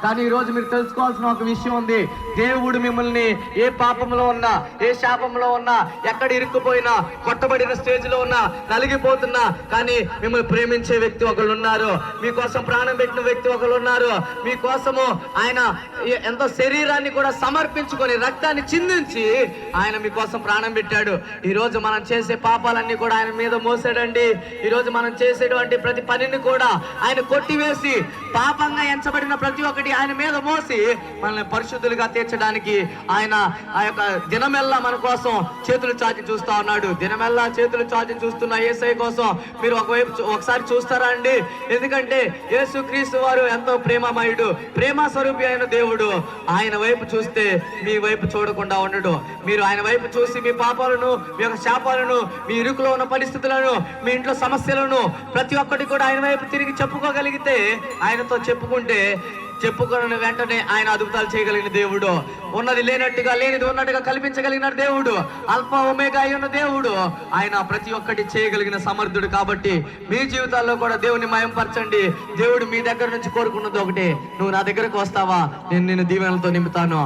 కానీ ఈ రోజు మీరు తెలుసుకోవాల్సిన ఒక విషయం ఉంది. దేవుడు మిమ్మల్ని ఏ పాపంలో ఉన్నా, ఏ శాపంలో ఉన్నా, ఎక్కడ ఇరుక్కుపోయినా, కొట్టబడిన స్టేజ్ లో ఉన్నా, నలిగిపోతున్నా, కానీ మిమ్మల్ని ప్రేమించే వ్యక్తి ఒకళ్ళు ఉన్నారు. మీకోసం ప్రాణం పెట్టిన వ్యక్తి ఒకళ్ళు ఉన్నారు. మీకోసము ఆయన ఎంతో శరీరాన్ని కూడా సమర్పించుకొని రక్తాన్ని చిందించి ఆయన మీకోసం ప్రాణం పెట్టాడు. ఈ రోజు మనం చేసే పాపాలన్నీ కూడా ఆయన మీద మోసాడండి. ఈ రోజు మనం చేసేటువంటి ప్రతి పనిని కూడా ఆయన కొట్టివేసి పాపంగా ఎంచబడిన ప్రతి ఒక్కటి ఆయన మీద మోసి మనల్ని పరిశుద్ధులుగా తీర్చడానికి ఆయన ఆ యొక్క దినమెల్లా మన కోసం చేతులు చాచి చూస్తా ఉన్నాడు. దినమెల్లా చేతులు చాచి చూస్తున్న యేసయ్య కోసం మీరు ఒకసారి చూస్తారా అండి? ఎందుకంటే యేసుక్రీస్తు వారు ఎంతో ప్రేమమయుడు, ప్రేమ స్వరూపి అయిన దేవుడు. ఆయన వైపు చూస్తే మీ వైపు చూడకుండా ఉండడు. మీరు ఆయన వైపు చూసి మీ పాపాలను, మీ యొక్క శాపాలను, మీ ఇరుకులో ఉన్న పరిస్థితులను, మీ ఇంట్లో సమస్యలను ప్రతి ఒక్కటి కూడా ఆయన వైపు తిరిగి చెప్పుకోగలిగితే, ఆయనతో చెప్పుకున్న వెంటనే ఆయన అద్భుతాలు చేయగలిగిన దేవుడు. ఉన్నది లేనట్టుగా, లేనిది ఉన్నట్టుగా కల్పించగలిగిన దేవుడు, అల్ఫా ఒమేగా అయిన దేవుడు. ఆయన ప్రతి ఒక్కటి చేయగలిగిన సమర్థుడు. కాబట్టి మీ జీవితాల్లో కూడా దేవుని మయంపరచండి. దేవుడు మీ దగ్గర నుంచి కోరుకున్నది ఒకటే, నువ్వు నా దగ్గరకు వస్తావా, నేను నిన్ను దీవెనలతో నింపుతాను.